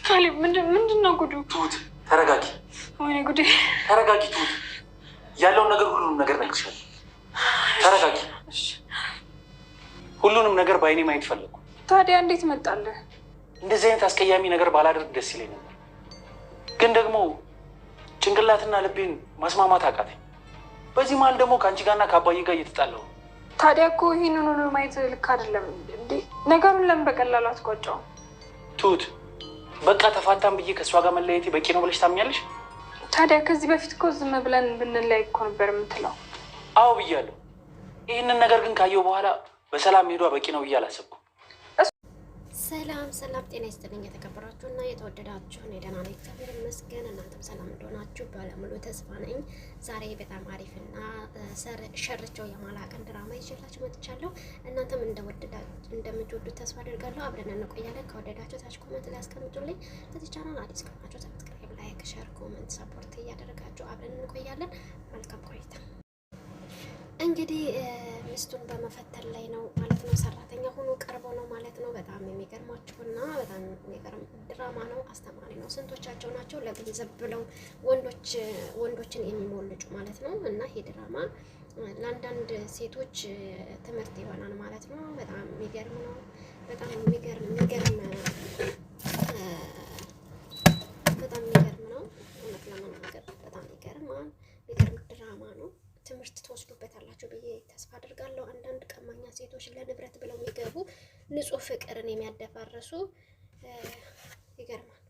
ካሌብ ምንድን ነው ጉዱ? ትሁት ተረጋጊ። ወይኔ ጉዴ! ተረጋጊ ትሁት፣ ያለውን ነገር ሁሉንም ነገር ነግርሻለሁ። ተረጋጊ። ሁሉንም ነገር በአይኔ ማየት ፈለጉ። ታዲያ እንዴት መጣልህ? እንደዚህ አይነት አስቀያሚ ነገር ባላደርግ ደስ ይለኝ ነበር፣ ግን ደግሞ ጭንቅላትና ልቤን ማስማማት አቃተኝ። በዚህ መሀል ደግሞ ከአንቺ ጋርና ከአባዬ ጋር እየተጣላሁ። ታዲያ እኮ ይህንን ሁሉ ማየት ልክ አይደለም። ነገሩን ለምን በቀላሉ አትቋጨውም? ትሁት በቃ ተፋታን ብዬ ከእሷ ጋር መለየቴ በቂ ነው ብለሽ ታምኛለሽ? ታዲያ ከዚህ በፊት እኮ ዝም ብለን ብንለያይ እኮ ነበር የምትለው። አዎ ብያለሁ። ይህንን ነገር ግን ካየሁ በኋላ በሰላም ሄዷ በቂ ነው ብዬ አላሰብኩም። ሰላም ሰላም፣ ጤና ይስጥልኝ የተከበራችሁ እና የተወደዳችሁ። እኔ ደህና ነኝ እግዚአብሔር ይመስገን። እናንተም ሰላም እንደሆናችሁ ባለሙሉ ተስፋ ነኝ። ዛሬ በጣም አሪፍና ሸርቸው የማላቀን ድራማ ይዤላችሁ መጥቻለሁ። እናንተም እንደምትወዱት ተስፋ አድርጋለሁ። አብረን እንቆያለን። ከወደዳችሁ ታች ኮመንት ላይ አስቀምጡልኝ። ለዚህ ቻናል አዲስ ከሆናችሁ ሰብስክራይብ፣ ላይክ፣ ሼር፣ ኮመንት ሰፖርት እያደረጋችሁ አብረን እንቆያለን። መልካም ቆይታ። እንግዲህ ሚስቱን በመፈተን ላይ ነው ማለት ነው። ሰራተኛ ሆኖ ቀርቦ ነው ማለት ነው። በጣም የሚገርማችሁና በጣም የሚገርም ድራማ ነው። አስተማሪ ነው። ስንቶቻቸው ናቸው ለገንዘብ ብለው ወንዶችን የሚሞልጩ ማለት ነው። እና ይሄ ድራማ ለአንዳንድ ሴቶች ትምህርት ይሆናል ማለት ነው። በጣም የሚገርም ነው። በጣም የሚገርም ነው። እውነት ለመናገር በጣም ይገርማል። የሚገርም ድራማ ነው። ትምህርት ትወስዱበታላችሁ ብዬ ተስፋ አድርጋለሁ። አንዳንድ ቀማኛ ሴቶች ለንብረት ብለው የሚገቡ ንጹሕ ፍቅርን የሚያደፋርሱ ይገርማል።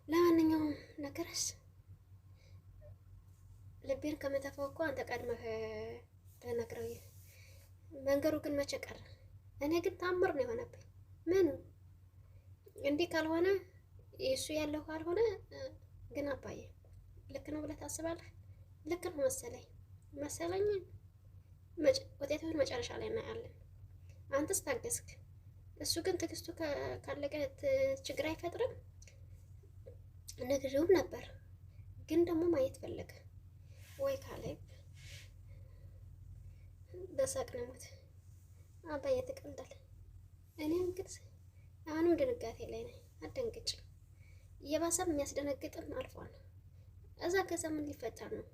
ለማንኛውም ነገርስ ልቤን ከመተፋው እኮ አንተ ቀድመህ ተነግረው መንገሩ ግን መቼ ቀረ? እኔ ግን ታምር ነው የሆነብኝ። ምን እንዲህ ካልሆነ እሱ ያለው ካልሆነ ግን አባዬ ልክ ነው ብለህ ታስባለህ? ልክ ነው መሰለኝ ውጤቱን መጨረሻ ላይ እናያለን። አንተስ ታገስክ፣ እሱ ግን ትዕግስቱ ካለቀ ችግር አይፈጥርም። ነግሬውም ነበር ግን ደግሞ ማየት ፈለገ ወይ? ካሌብ በሳቅ ነው ሞት። አባዬ ትቀልዳለህ። እኔም ግን አሁንም ድንጋጤ ላይ ነኝ። አትደንግጭ። እየባሰም የሚያስደነግጥም አልፏል። እዛ ከዛ ምን ሊፈጠር ነው?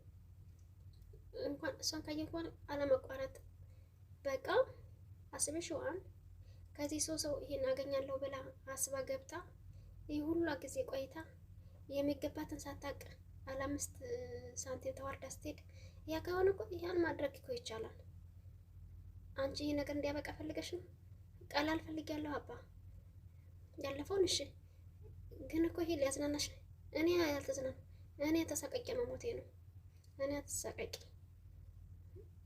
እንኳን እሷን ካየ እንኳን አለመቋረጥ በቃ አስበሽዋል። ከዚህ ሰው ይሄን አገኛለሁ ብላ አስባ ገብታ ይህ ሁሉ ጊዜ ቆይታ የሚገባትን ሳታቅ 5 ሳንቲም ተዋርዳ ስትሄድ ያ ከሆነ እኮ ያን ማድረግ እኮ ይቻላል። አንቺ ይሄ ነገር እንዲያበቃ ፈልገሽ ነው? ቀላል ፈልጊያለሁ አባ ያለፈውን። እሺ ግን እኮ ይሄ ሊያዝናናሽ ነው። እኔ ያልተዝናና እኔ ተሳቀቂ መሞቴ ነው። እኔ ተሳቀቂ።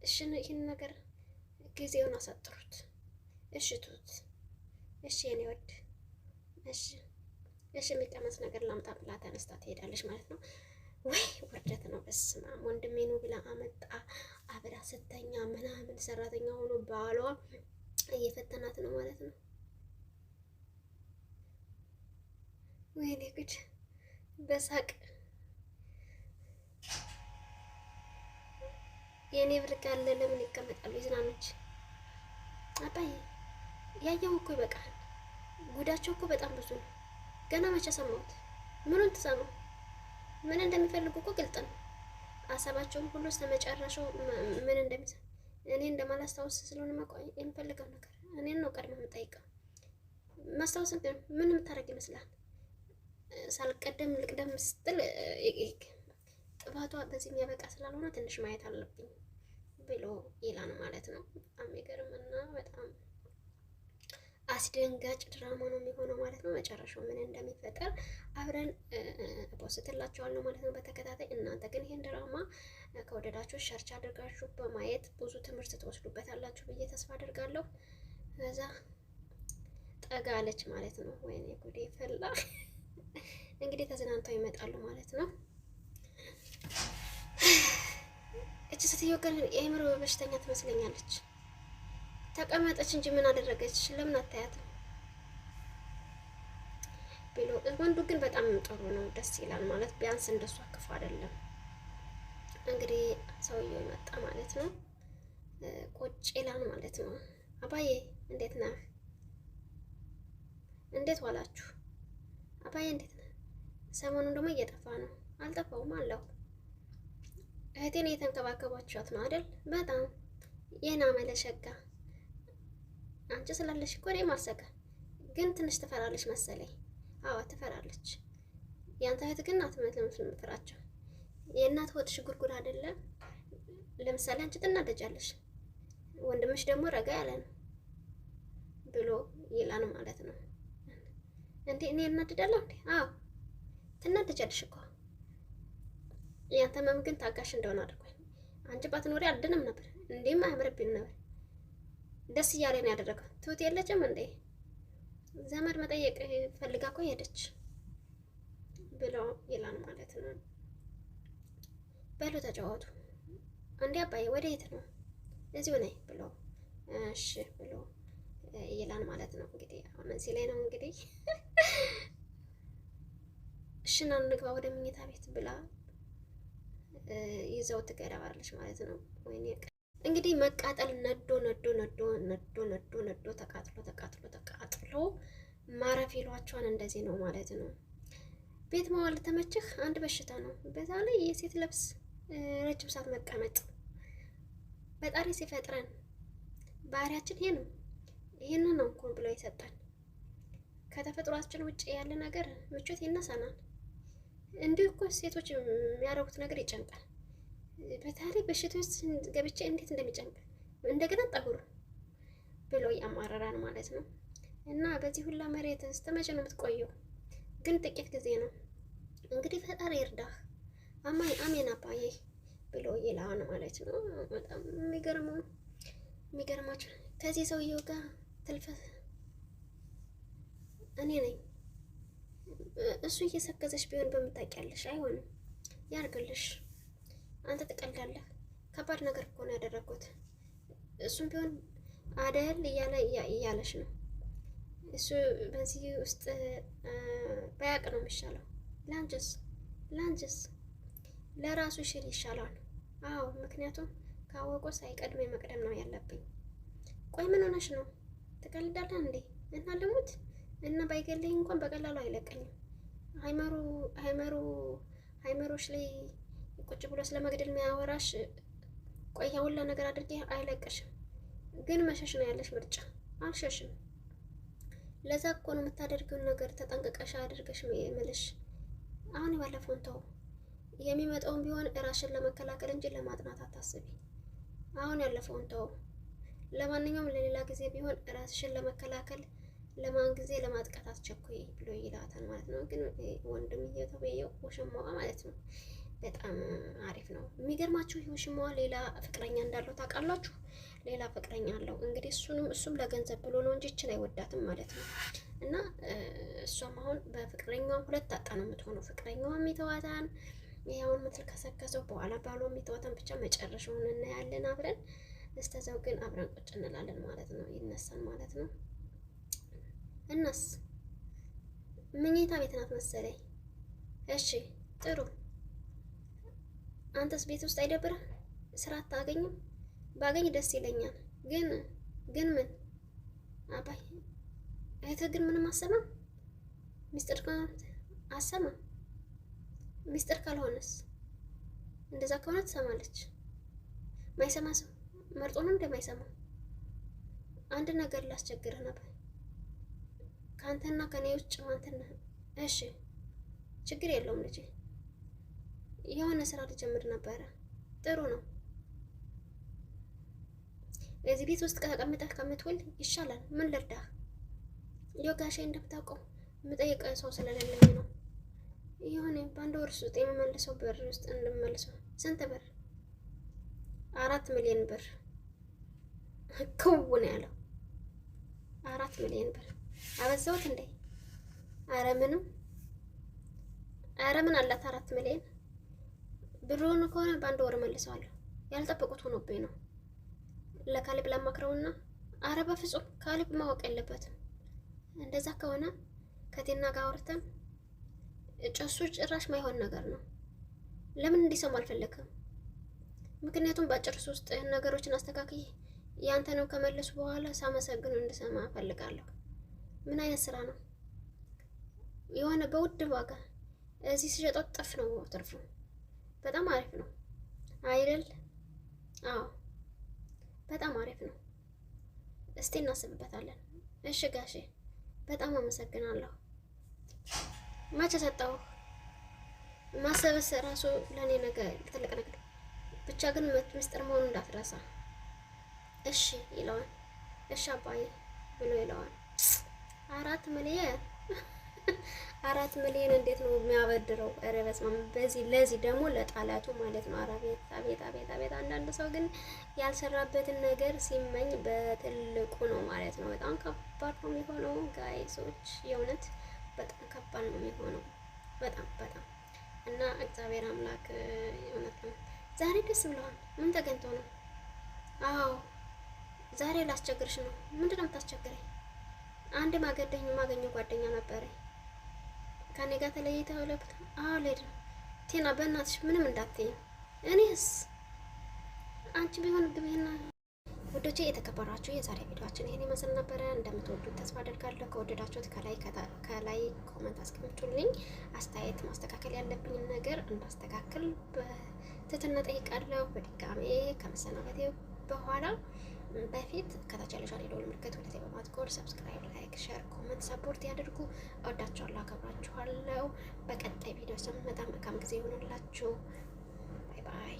እሺ ይህን ነገር ጊዜውን አሳጥሩት። እሺ ትሁት፣ እሺ የኔ ወድ፣ እሺ የሚቀመስ ነገር ላምጣ ብላ ተነስታ ትሄዳለች ማለት ነው። ወይ ውርደት ነው! በስመ አብ ወንድሜ ነው ብላ አመጣ አብራ ስተኛ ምናምን ሰራተኛ ሆኖ ባሏ እየፈተናት ነው ማለት ነው። ወይኔ ጉድ! በሳቅ የኔ ብር ካለ ለምን ይቀመጣሉ? ይዝናኖች አባዬ ያየው እኮ ይበቃል። ጉዳቸው እኮ በጣም ብዙ ነው። ገና መቼ ሰማሁት? ምኑን ትሰማው? ምን እንደሚፈልጉ እኮ ግልጥ ነው። አሳባቸውን ሁሉ እስከመጨረሻው ምን እንደሚሰራ እኔ እንደማላስታውስ ስለሆነ መቆይ የሚፈልገው ነገር እኔን ነው ቀድሞ የምጠይቀው። ማስታወስን ግን ምን የምታደርግ ይመስላል? ሳልቀደም ልቅደም ስትል ጥፋቷ በዚህ የሚያበቃ ስላልሆነ ትንሽ ማየት አለብኝ ብሎ ይላል ማለት ነው። በጣም የሚገርምና በጣም አስደንጋጭ ድራማ ነው የሚሆነው ማለት ነው። መጨረሻው ምን እንደሚፈጠር አብረን ፖስትላችኋለሁ ማለት ነው በተከታታይ። እናንተ ግን ይሄን ድራማ ከወደዳችሁ ሸርች አድርጋችሁ በማየት ብዙ ትምህርት ትወስዱበታላችሁ ብዬ ተስፋ አድርጋለሁ። ከዛ ጠጋ አለች ማለት ነው። ወይኔ ጉዴ ፈላ። እንግዲህ ተዝናንተው ይመጣሉ ማለት ነው። እቺ ሴትዮ ግን የአእምሮ በሽተኛ ትመስለኛለች። ተቀመጠች እንጂ ምን አደረገች? ለምን አታያትም? ብሎ ወንዱ ግን በጣም ጥሩ ነው፣ ደስ ይላል ማለት ቢያንስ እንደሷ ክፉ አይደለም። እንግዲህ ሰውየው መጣ ማለት ነው። ቁጭ ይላል ማለት ነው። አባዬ እንዴት ነህ? እንዴት ዋላችሁ? አባዬ እንዴት ነህ? ሰሞኑን ደግሞ እየጠፋ ነው። አልጠፋውም አለው። እህቴን እየተንከባከባችኋት ነው አይደል? በጣም የና መለሸጋ አንቺ ስላለሽ እኮ እኔም አልሰጋ፣ ግን ትንሽ ትፈራለች መሰለኝ። አዎ ትፈራለች። ያንተ እህት ግን አትመስልም። የእናት ሆድሽ ጉርጉር አይደለም። ለምሳሌ አንቺ ትናደጃለሽ፣ ወንድምሽ ደግሞ ረጋ ያለ ነው ብሎ ይላል ማለት ነው። እንዴ እኔ እናድዳለሁ እንዴ? አዎ ትናደጃለሽ እኮ። ያንተ መም ግን ታጋሽ እንደሆነ አድርጓል። አንቺ ባትኖሪ አልድንም ነበር፣ እንዴም አያምርብኝ ነበር። ደስ እያለ ነው ያደረገው። ትሁት የለችም እንዴ? ዘመድ መጠየቅ ፈልጋ እኮ ሄደች ብሎ ይላል ማለት ነው። በሉ ተጫወቱ። እንዴ አባዬ ወደ የት ነው? እዚሁ ነኝ ብሎ እሺ ብሎ ይላል ማለት ነው። እንግዲህ አሁን እዚህ ላይ ነው እንግዲህ እሺ ና እንግባ ወደ መኝታ ቤት ብላ ይዘው ትገባለች ማለት ነው። ወይኔ እንግዲህ መቃጠል ነዶ ተቃጥሎ ማረፍ ይሏቸዋል። እንደዚህ ነው ማለት ነው። ቤት መዋል ተመችህ? አንድ በሽታ ነው። በዛ ላይ የሴት ልብስ ረጅም ሰዓት መቀመጥ። ፈጣሪ ሲፈጥረን ባህሪያችን ይሄ ነው። ይሄንን ነው እንኳን ብሎ ይሰጣል። ከተፈጥሯችን ውጭ ያለ ነገር ምቾት ይነሳናል። እንዲሁ እኮ ሴቶች የሚያደርጉት ነገር ይጨንቃል። በታሪክ በሽታ ውስጥ ገብቼ እንዴት እንደሚጨንቅ እንደገና ጠጉሩ ብሎ ያማረራል ማለት ነው። እና በዚህ ሁላ መሬት እስከመቼ ነው የምትቆየው? ግን ጥቂት ጊዜ ነው እንግዲህ። ፈጣሪ ይርዳህ። አሜን አባዬ ብሎ ይላል ማለት ነው። በጣም የሚገርማችሁ ከዚህ ሰውየው ጋር ትልፈት እኔ ነኝ። እሱ እየሰከዘሽ ቢሆን በምታውቂያለሽ። አይሆንም ያርግልሽ። አንተ ትቀልዳለህ። ከባድ ነገር እኮ ነው ያደረኩት። እሱም ቢሆን አደል እያለሽ ነው። እሱ በዚህ ውስጥ ባያቅ ነው የሚሻለው። ላንጅስ ለራሱ ሽል ይሻላል። አዎ ምክንያቱም ካወቁ ሳይቀድሜ መቅደም ነው ያለብኝ። ቆይ ምን ሆነሽ ነው? ትቀልዳለህ እንዴ? እና ልሙት እና ባይገልኝ እንኳን በቀላሉ አይለቀኝም። ሃይመሮሽ ላይ ቁጭ ብሎ ስለመግደል የሚያወራሽ ቆያ ሁላ ነገር አድርጌ አይለቀሽም። ግን መሸሽ ነው ያለሽ ምርጫ። አልሸሽም። ለዛ እኮ ነው የምታደርገውን ነገር ተጠንቅቀሽ አድርገሽ የምልሽ። አሁን ባለፈውን ተው። የሚመጣውን ቢሆን ራስሽን ለመከላከል እንጂ ለማጥናት አታስቢ። አሁን ያለፈውን ተው። ለማንኛውም ለሌላ ጊዜ ቢሆን ራስሽን ለመከላከል ለማን ጊዜ ለማጥቃት አትቸኩይ ብሎ ይላታል ማለት ነው። ግን ወንድምዬው ተብዬው ውሽማዋ ማለት ነው በጣም አሪፍ ነው። የሚገርማችሁ ውሽማዋ ሌላ ፍቅረኛ እንዳለው ታውቃላችሁ? ሌላ ፍቅረኛ አለው እንግዲህ። እሱም ለገንዘብ ብሎ ነው እንጂ እችን አይወዳትም ማለት ነው። እና እሷም አሁን በፍቅረኛዋ ሁለት አጣ ነው የምትሆነው። ፍቅረኛዋ የሚተዋታን ይኸውን ምትል ከሰከሰው በኋላ ባሏ የሚተዋታን ብቻ መጨረሻውን እናያለን አብረን። እስተዛው ግን አብረን ቁጭ እንላለን ማለት ነው። ይነሳል ማለት ነው። እናስ መኝታ ቤት ናት መሰለኝ። እሺ ጥሩ። አንተስ ቤት ውስጥ አይደብርህ? ስራ አታገኝም? ባገኝ ደስ ይለኛል። ግን ምን አባይ እህትህ ግን ምንም አሰማም? ሚስጥር አሰማም? ሚስጥር ካልሆነስ? እንደዛ ከሆነ ትሰማለች። ማይሰማ ሰው መርጦ ነው እንደማይሰማ። አንድ ነገር ላስቸግርህ ነበር። ከአንተና ከኔ ውጭ ማንተና። እሺ ችግር የለውም ልጄ። የሆነ ስራ ልጀምር ነበረ። ጥሩ ነው። እዚህ ቤት ውስጥ ተቀምጠህ ከምትውል ይሻላል። ምን ልርዳህ? ዮጋሼ እንደምታውቀው የምጠይቀው ሰው ስለሌለኝ ነው። የሆነ በአንድ ወር ውስጥ የምመልሰው ብር ውስጥ እንድመልሰው። ስንት ብር? 4 ሚሊዮን ብር። ክው ነው ያለው። 4 ሚሊዮን ብር አበዛሁት እንዴ? አረ ምን አላት 4 ሚሊዮን ብሩን ከሆነ በአንድ ወር መልሰዋለሁ። ያልጠበቁት ሆኖብኝ ነው። ለካሊብ ላማክረውና፣ አረ በፍጹም ካሊብ ማወቅ የለበትም። እንደዛ ከሆነ ከቴና ጋር አውርተን ጨሱ ጭራሽ ማይሆን ነገር ነው። ለምን እንዲሰሙ አልፈለግም? ምክንያቱም በአጭር ውስጥ ነገሮችን አስተካክዬ ያንተ ነው ከመለሱ በኋላ ሳመሰግን እንድሰማ እፈልጋለሁ። ምን አይነት ስራ ነው? የሆነ በውድ ዋጋ እዚህ ሲሸጠው ጥፍ ነው ትርፉ። በጣም አሪፍ ነው አይደል? አዎ በጣም አሪፍ ነው። እስቲ እናስብበታለን። እሺ ጋሼ በጣም አመሰግናለሁ። መቼ ሰጠው? ማሰብስ ራሱ ለእኔ ነገር ትልቅ ነገር። ብቻ ግን ምስጢር መሆኑን እንዳትረሳ እሺ ይለዋል። እሺ አባዬ ብሎ ይለዋል። 4 ሚሊዮን 4 ሚሊዮን እንዴት ነው የሚያበድረው? ኧረ በስመ አብ። ለዚህ ደግሞ ለጣላቱ ማለት ነው። አቤት አቤት አቤት አቤት። አንዳንድ ሰው ግን ያልሰራበትን ነገር ሲመኝ በትልቁ ነው ማለት ነው። በጣም ከባድ ነው የሚሆነው ጋይሶች፣ የእውነት በጣም ከባድ ነው የሚሆነው። በጣም በጣም እና እግዚአብሔር አምላክ እውነት ነው። ዛሬ ደስ ብለዋል። ምን ተገኝቶ ነው? አዎ ዛሬ ላስቸግርሽ ነው። ምንድን ነው የምታስቸግረኝ? አንድ ማገኘው ጓደኛ ነበረ ከኔ ጋር ተለይተው ለብት። አዎ ልሄድ ነው። ቴና በእናትሽ ምንም እንዳትይኝ። እኔስ አንቺ ቢሆን ግቢና። ውዶቼ የተከበራችሁ የዛሬ ቪዲዮአችን ይሄን ይመስል ነበረ። እንደምትወዱት ተስፋ አደርጋለሁ። ከወደዳችሁት ከላይ ኮመንት አስቀምጡልኝ። አስተያየት ማስተካከል ያለብኝን ነገር እንዳስተካክል በትህትና ጠይቃለሁ። በድጋሜ ከመሰናበቴ በኋላ በፊት ከታች ያለውን የደወል ምልክት ወደዚህ በማጥቆር ሰብስክራይብ፣ ላይክ፣ ሼር፣ ኮመንት ሰፖርት ያድርጉ። እወዳችኋለሁ፣ አከብራችኋለሁ። በቀጣይ ቪዲዮ ስንመጣ መልካም ጊዜ ይሆንላችሁ። ባይ ባይ።